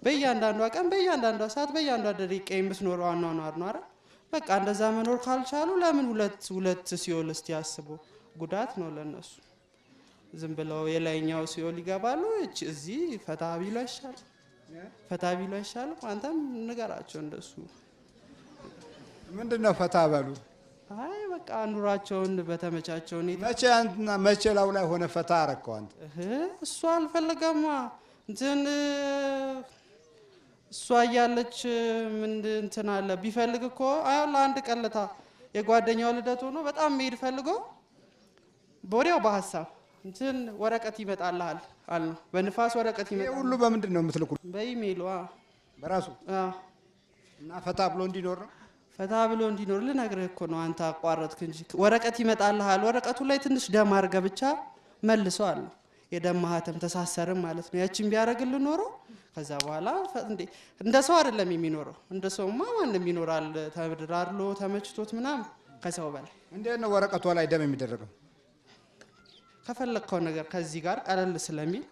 S1: በእያንዳንዷ ቀን፣ በእያንዳንዷ ሰዓት፣ በእያንዳንዷ ደቂቃ የምትኖረው አኗኗር ነው አይደል? በቃ እንደዛ መኖር ካልቻሉ ለምን ሁለት ሲኦል እስቲ ያስቡ። ጉዳት ነው ለነሱ። ዝም ብለው የላይኛው ሲኦል ይገባሉ። እዚህ ፈታ ቢሉ አይሻልም? አንተም ንገራቸው እንደሱ።
S2: ምንድነው ፈታ በሉ?
S1: አይ በቃ ኑሯቸውን በተመቻቸው
S2: መቼ ላው ላይ ሆነ ፈታ አረከው አንተ?
S1: እሷ አልፈለገማ እንትን እሷ እያለች ምን እንትን አለ ቢፈልግ እኮ አሁን ለአንድ ቀለታ የጓደኛው ልደት ሆኖ በጣም መሄድ ፈልጎ በወዲያው በሐሳብ እንትን ወረቀት ይመጣልሃል አልነው። በንፋስ ወረቀት ይመጣል።
S2: ሁሉ በምንድን ነው የምትልኩ?
S1: በኢሜይል
S2: በራሱ እና ፈታ ብሎ እንዲኖር ነው።
S1: ፈታ ብሎ እንዲኖር ልነግርህ እኮ ነው። አንተ አቋረጥክ እንጂ ወረቀት ይመጣልሃል። ወረቀቱ ላይ ትንሽ ደም አድርገህ ብቻ መልሰው አልነው። የደም ማህተም ተሳሰርም ማለት ነው። ያቺን ቢያደርግልህ ኖሮ ከዛ በኋላ እንደ ሰው አይደለም የሚኖረው። እንደ ሰውማ ማንም ይኖራል ተድራርሎ ተመችቶት ምናምን ከሰው በላይ።
S2: እንዴት ነው ወረቀቷ ላይ ደም የሚደረገው?
S1: ከፈለከው ነገር ከዚህ ጋር ቀለል ስለሚል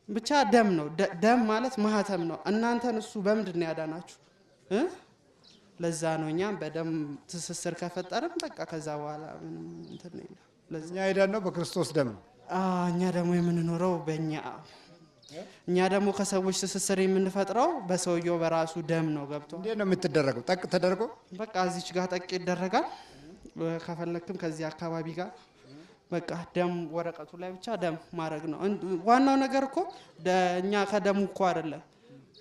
S1: ብቻ ደም ነው። ደም ማለት ማህተም ነው። እናንተን እሱ በምንድን ነው ያዳናችሁ? ለዛ ነው እኛም በደም ትስስር ከፈጠርን በቃ ከዛ በኋላ ምንም እንትን ነው። ለዛ
S2: እኛ ሄደን ነው በክርስቶስ ደም ነው።
S1: እኛ ደግሞ የምንኖረው እኛ ደግሞ ከሰዎች ትስስር የምንፈጥረው በሰውየው በራሱ ደም ነው። ገብቶ
S2: እንዴት ነው የምትደረገው? ጠቅ ተደርጎ በቃ
S1: እዚች ጋር ጠቅ ይደረጋል። ከፈለክም ከዚህ አካባቢ ጋር በቃ ደም ወረቀቱ ላይ ብቻ ደም ማድረግ ነው። ዋናው ነገር እኮ እኛ ከደሙ እኮ አይደለም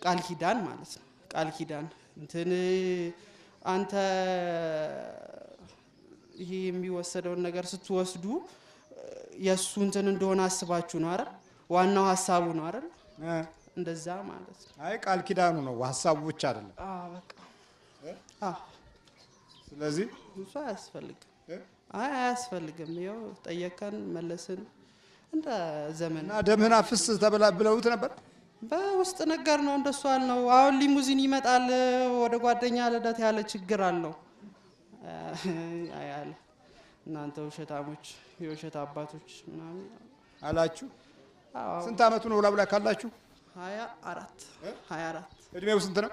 S1: ቃል ኪዳን ማለት ነው። ቃል ኪዳን እንትን አንተ ይሄ የሚወሰደውን ነገር ስትወስዱ የሱ እንትን እንደሆነ አስባችሁ ነው አይደል? ዋናው ሐሳቡ ነው አይደል? እንደዛ ማለት ነው።
S2: አይ ቃል ኪዳኑ ነው ሐሳቡ ብቻ አይደለም።
S1: በቃ
S2: ስለዚህ
S1: እሱ አያስፈልግም። አያስፈልግም። ይኸው ጠየቀን መለስን እንደ ዘመን
S2: እና ደምህን አፍስ ብለውት ነበር።
S1: በውስጥ ነገር ነው እንደሱ አልነው። አሁን ሊሙዚን ይመጣል ወደ ጓደኛ ልደት ያለ ችግር አለው አያለ እናንተ ውሸታሞች የውሸት አባቶች ምናምን
S2: አላችሁ። ስንት አመቱ ነው ላብላ ካላችሁ?
S1: 24
S2: እድሜው ስንት ነው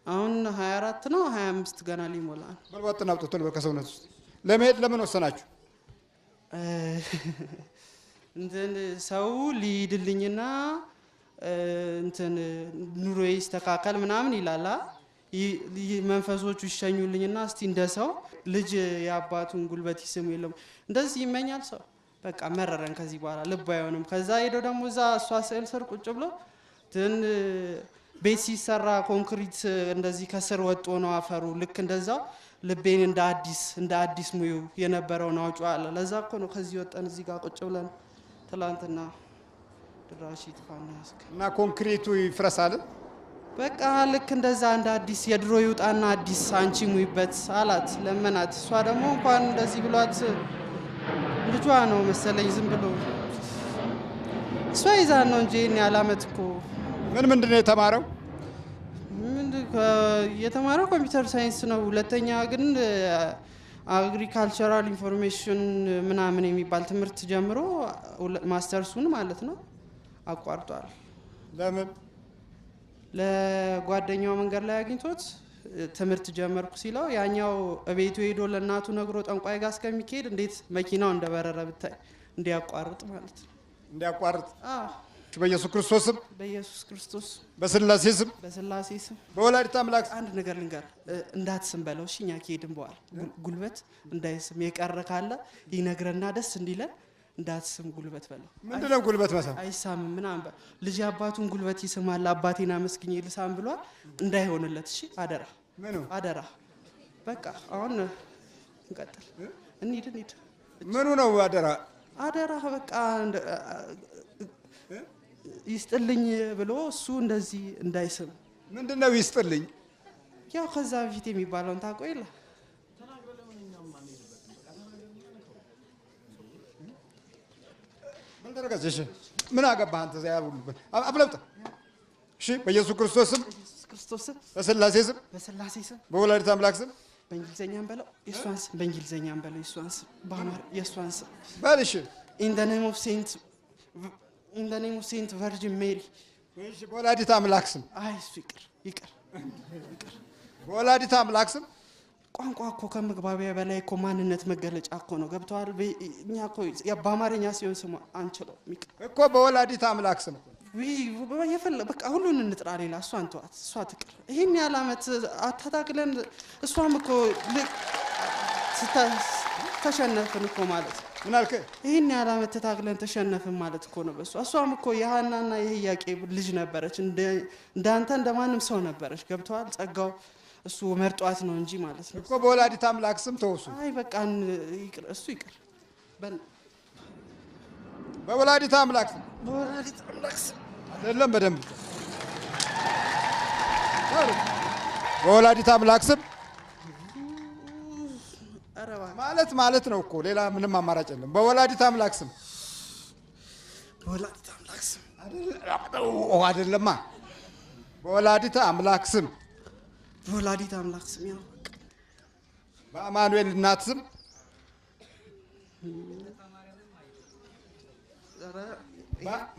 S1: አሁን? 24 ነው። 25 ገና ሊሞላ ነው።
S2: በልወጥና አውጥቶ ከሰውነት ውስጥ ለመሄድ ለምን ወሰናችሁ?
S1: እንትን ሰው ሊድልኝና እንትን ኑሮ ይስተካከል ምናምን ይላል። መንፈሶቹ ይሸኙልኝና እስቲ እንደ ሰው ልጅ የአባቱን ጉልበት ይስሙ የለም እንደዚህ ይመኛል ሰው። በቃ መረረን ከዚህ በኋላ ልብ አይሆንም። ከዛ ሄዶ ደግሞ እዛ እሷ ስዕል ስር ቁጭ ብሎ ቤት ሲሰራ ኮንክሪት እንደዚህ ከስር ወጦ ነው አፈሩ። ልክ እንደዛው ልቤን እንደ አዲስ ሙዩ የነበረውን አውጪው አለ። ለዛ እኮ ነው ከዚህ ወጣን እዚህ ጋር ቁጭ ብለን ትላንትና ድራሽ ይጥፋና
S2: እና ኮንክሪቱ ይፍረሳል።
S1: በቃ ልክ እንደዛ እንደ አዲስ የድሮ ይውጣና አዲስ አንቺ ሙይበት አላት፣ ለመናት። እሷ ደግሞ እንኳን እንደዚህ ብሏት ልጇ ነው መሰለኝ ዝም ብሎ እሷ ይዛን ነው እንጂ እኔ አላመት እኮ
S2: ምንድን ነው የተማረው?
S1: የተማረው ኮምፒውተር ሳይንስ ነው። ሁለተኛ ግን አግሪካልቸራል ኢንፎርሜሽን ምናምን የሚባል ትምህርት ጀምሮ ማስተርሱን ማለት ነው አቋርጧል።
S2: ለምን?
S1: ለጓደኛው መንገድ ላይ አግኝቶት ትምህርት ጀመርኩ ሲለው ያኛው እቤቱ ሄዶ ለእናቱ ነግሮ ጠንቋይ ጋር እስከሚካሄድ እንዴት መኪናው እንደበረረ ብታይ እንዲያቋርጥ ማለት ነው።
S2: እንዲያቋርጥ በኢየሱስ ክርስቶስ ስም፣
S1: በኢየሱስ ክርስቶስ፣
S2: በስላሴ ስም፣
S1: በስላሴ ስም፣
S2: በወላዲተ አምላክ
S1: አንድ ነገር ልንገር፣ እንዳትስም በለው እሺ። እኛ ከሄድን በኋላ ጉልበት እንዳይስም የቀረ ካለ ይነግረና ደስ እንዲለን እንዳትስም ጉልበት በለው።
S2: ምንድነው ጉልበት መሳም?
S1: አይሳምም ምናምን ልጅ አባቱን ጉልበት ይስማል አባቴን አመስግኝ ልሳም ብሏል። እንዳይሆንለት እሺ፣ አደራ
S2: ምኑ
S1: አደራ። በቃ አሁን እንቀጥል፣ እንሂድ።
S2: ምኑ ነው አደራ?
S1: አደራ በቃ ይስጥልኝ ብሎ እሱ እንደዚህ እንዳይስም።
S2: ምንድነው ይስጥልኝ?
S1: ያው ከዛ በፊት የሚባለውን ታውቀው የለ
S2: ምን አገባህ አንተ? ዛ ያሉበት አፍለብጥ። እሺ በኢየሱስ ክርስቶስ ስም፣ በስላሴ ስም፣
S1: በስላሴ ስም፣
S2: በወላዲተ አምላክ ስም፣
S1: በእንግሊዘኛም በለው የእሷን ስም፣ በእንግሊዘኛም በለው የእሷን ስም፣ በአማር የእሷን ስም
S2: በል። እሺ
S1: ኢን ዘ ኔም ኦፍ ሴንት ቨርጂን ሜሪ።
S2: እሺ በወላዲተ አምላክ ስም።
S1: አይ እሱ ይቅር።
S2: በወላዲተ አምላክ ስም።
S1: ቋንቋ እኮ ከመግባቢያ በላይ እኮ ማንነት መገለጫ እኮ ነው። ገብተዋል? እኛ እኮ በአማርኛ ሲሆን ስሙ አንችለው
S2: እኮ በወላዲተ አምላክ ስም
S1: በቃ ሁሉን እንጥራ። ሌላ እሷን ተዋት፣ እሷ ትቅር። ይህን ያህል ዓመት አታታክለን። እሷም እኮ ተሸነፍን እኮ ማለት ነው።
S2: ምን አልከ?
S1: ይህን ያህል ዓመት ተታክለን ተሸነፍን ማለት እኮ ነው በእሷ። እሷም እኮ የሀናና የኢያቄም ልጅ ነበረች። እንዳንተ እንደማንም ሰው ነበረች። ገብተዋል? ጸጋው እሱ መርጧት ነው እንጂ ማለት ነው
S2: እኮ በወላዲተ አምላክ ስም ተውሱ።
S1: አይ በቃ ይቅር፣ እሱ ይቅር።
S2: በወላዲተ አምላክ ስም፣
S1: በወላዲተ አምላክ ስም
S2: አይደለም በደንብ በወላዲተ አምላክ ስም ማለት ነው እኮ ሌላ ምንም አማራጭ የለም። በወላዲተ አምላክ ስም፣
S1: በወላዲተ አምላክ ስም
S2: አይደለማ፣ በወላዲተ አምላክ ስም፣
S1: በወላዲተ አምላክ ስም። ያው
S2: በአማኑኤል እናት ስም፣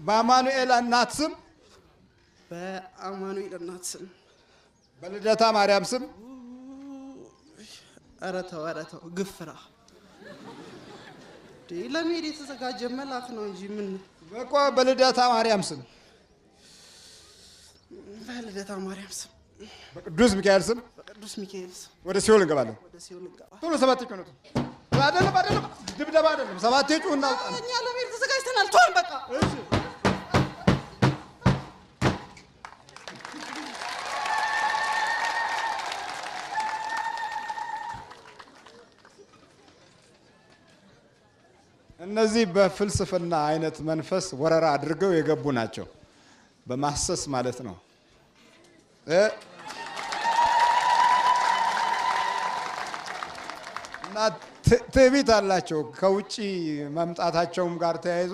S2: በአማኑኤል እናት ስም፣
S1: በአማኑኤል እናት ስም፣
S2: በልደታ ማርያም ስም።
S1: ኧረ ተው ግፍራ ለመሄድ የተዘጋጀ መልአክ ነው እንጂ ምን
S2: በቃ በልደታ ማርያም ስም፣
S1: በልደታ ማርያም ስም፣
S2: በቅዱስ ሚካኤል ስም፣
S1: በቅዱስ ሚካኤል ስም
S2: ወደ ሲኦል እንገባለን።
S1: ወደ ሲኦል እንገባለን።
S2: ቶሎ ሰባት ይቀኑት። አይደለም ድብደባ አይደለም። ሰባት ጩህ እናውጣ።
S1: እኛ ለመሄድ ተዘጋጅተናል። ቶን በቃ
S2: እሺ እነዚህ በፍልስፍና አይነት መንፈስ ወረራ አድርገው የገቡ ናቸው። በማሰስ ማለት ነው። እና ትዕቢት አላቸው። ከውጪ መምጣታቸውም ጋር ተያይዞ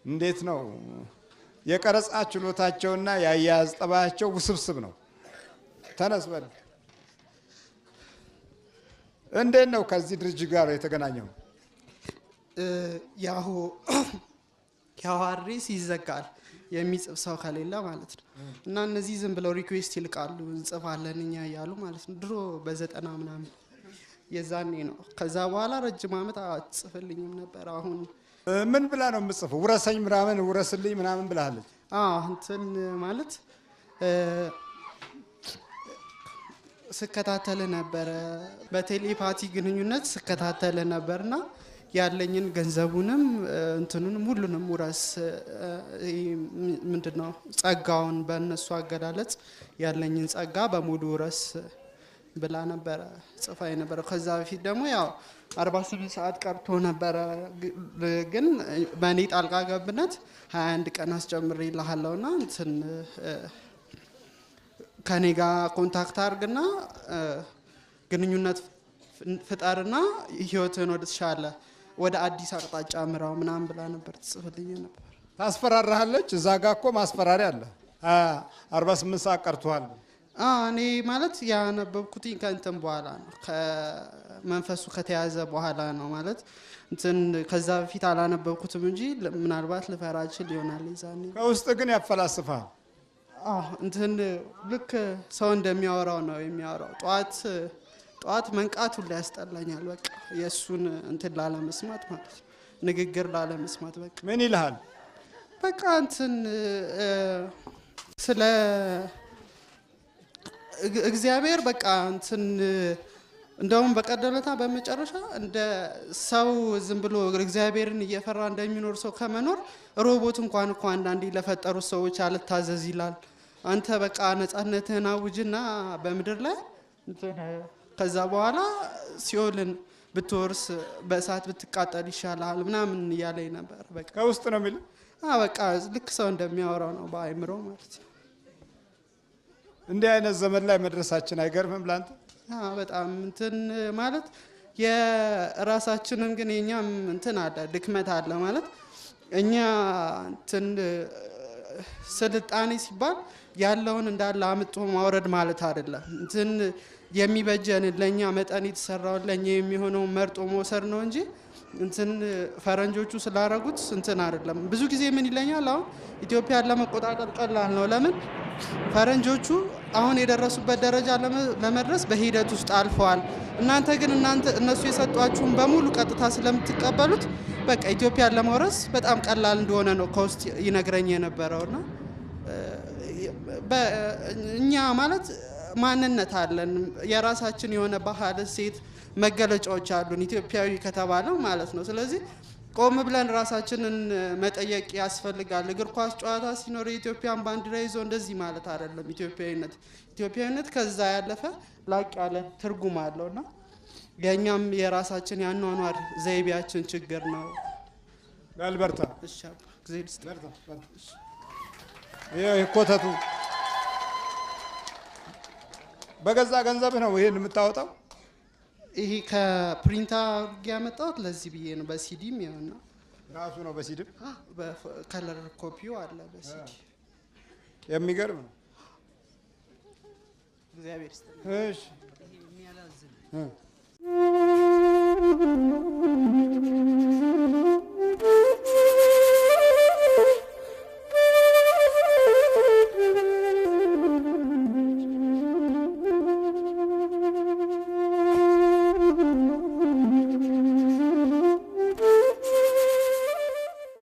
S2: እንዴት ነው የቀረጻ ችሎታቸውና የአያያዝ ጠባያቸው ውስብስብ ነው። ተነስ በል። እንዴት ነው ከዚህ ድርጅት ጋር የተገናኘው?
S1: ያው አድሬስ ይዘጋል የሚጽፍ ሰው ከሌለ ማለት ነው። እና እነዚህ ዝም ብለው ሪኩዌስት ይልቃሉ፣ እንጽፋለን እኛ እያሉ ማለት ነው። ድሮ በ90 ምናምን የዛኔ ነው። ከዛ በኋላ ረጅም ዓመት አትጽፍልኝም ነበር። አሁን
S2: ምን ብላ ነው የምጽፈው? ውረሰኝ ምናምን ውረስልኝ ምናምን ብላለች።
S1: እንትን ማለት ስከታተል ነበረ፣ በቴሌፓቲ ግንኙነት ስከታተል ነበርና ያለኝን ገንዘቡንም እንትኑንም ሁሉንም ውረስ ምንድነው ጸጋውን በእነሱ አገላለጽ ያለኝን ጸጋ በሙሉ ውረስ ብላ ነበረ ጽፋ የነበረው። ከዛ በፊት ደግሞ ያው 48 ሰዓት ቀርቶ ነበረ፣ ግን በእኔ ጣልቃ ገብነት 21 ቀን አስጨምሬ ይልሃለሁና እንትን ከኔ ጋር ኮንታክት አድርግና ግንኙነት ፍጠርና ህይወትን ወደ ተሻለ ወደ አዲስ አቅጣጫ ምራው ምናምን ብላ ነበር ትጽፍልኝ ነበር።
S2: ታስፈራራለች። እዛ ጋ እኮ ማስፈራሪያ አለ። 48 ሰዓት ቀርቷል።
S1: እኔ ማለት ያነበብኩትኝ ከእንትን በኋላ ነው፣ ከመንፈሱ ከተያዘ በኋላ ነው ማለት እንትን ከዛ በፊት አላነበብኩትም እንጂ ምናልባት ልፈራ እችል ይሆናል ይዛኔ።
S2: ከውስጥ ግን ያፈላስፋል።
S1: እንትን ልክ ሰው እንደሚያወራው ነው የሚያወራው። ጠዋት መንቃቱ ላይ ያስጠላኛል። በቃ የእሱን እንትን ላለመስማት ማለት ነው፣ ንግግር ላለመስማት። በቃ
S2: ምን ይልሃል?
S1: በቃ እንትን ስለ እግዚአብሔር በቃ እንትን እንደውም በቀደለታ በመጨረሻ እንደ ሰው ዝም ብሎ እግዚአብሔርን እየፈራ እንደሚኖር ሰው ከመኖር ሮቦት እንኳን እኮ አንዳንዴ ለፈጠሩት ሰዎች አልታዘዝ ይላል። አንተ በቃ ነፃነትህን አውጅና በምድር ላይ ከዛ በኋላ ሲኦልን ብትወርስ በእሳት ብትቃጠል ይሻላል ምናምን እያለኝ ነበር። በቃ
S2: ከውስጥ ነው የሚል
S1: በቃ ልክ ሰው እንደሚያወራው ነው በአእምሮ ማለት ነው።
S2: እንዲህ አይነት ዘመን ላይ መድረሳችን አይገርምም ላንተ?
S1: በጣም እንትን ማለት የራሳችንን ግን የኛም እንትን አለ ድክመት አለ ማለት እኛ እንትን ስልጣኔ ሲባል ያለውን እንዳለ አምጦ ማውረድ ማለት አይደለም። እንትን የሚበጀን ለኛ መጠን የተሰራውን ለኛ የሚሆነው መርጦ መውሰድ ነው እንጂ እንትን ፈረንጆቹ ስላረጉት እንትን አይደለም። ብዙ ጊዜ ምን ይለኛል፣ አሁን ኢትዮጵያን ለመቆጣጠር ቀላል ነው። ለምን ፈረንጆቹ አሁን የደረሱበት ደረጃ ለመድረስ በሂደት ውስጥ አልፈዋል። እናንተ ግን እነሱ የሰጧችሁን በሙሉ ቀጥታ ስለምትቀበሉት በቃ ኢትዮጵያን ለመውረስ በጣም ቀላል እንደሆነ ነው ከውስጥ ይነግረኝ የነበረውና እኛ ማለት ማንነት አለን፣ የራሳችን የሆነ ባህል፣ እሴት፣ መገለጫዎች አሉን ኢትዮጵያዊ ከተባለው ማለት ነው። ስለዚህ ቆም ብለን ራሳችንን መጠየቅ ያስፈልጋል። እግር ኳስ ጨዋታ ሲኖር የኢትዮጵያን ባንዲራ ይዞ እንደዚህ ማለት አይደለም። ኢትዮጵያዊነት ከዛ ያለፈ ላቅ ያለ ትርጉም አለውና የኛም የራሳችን ያኗኗር ዘይቤያችን ችግር ነው።
S2: ጋልበርታ
S1: እሺ ጊዜ ልስጥ።
S2: ኮተቱ በገዛ ገንዘብህ ነው ይሄን የምታወጣው?
S1: ይሄ ከፕሪንታ ያመጣሁት ለዚህ ብዬ ነው። በሲዲም ይሆና
S2: ራሱ ነው። በሲዲም
S1: በከለር ኮፒው አለ በሲዲ።
S2: የሚገርም ነው።
S1: እግዚአብሔር ይስጥልኝ።
S2: እሺ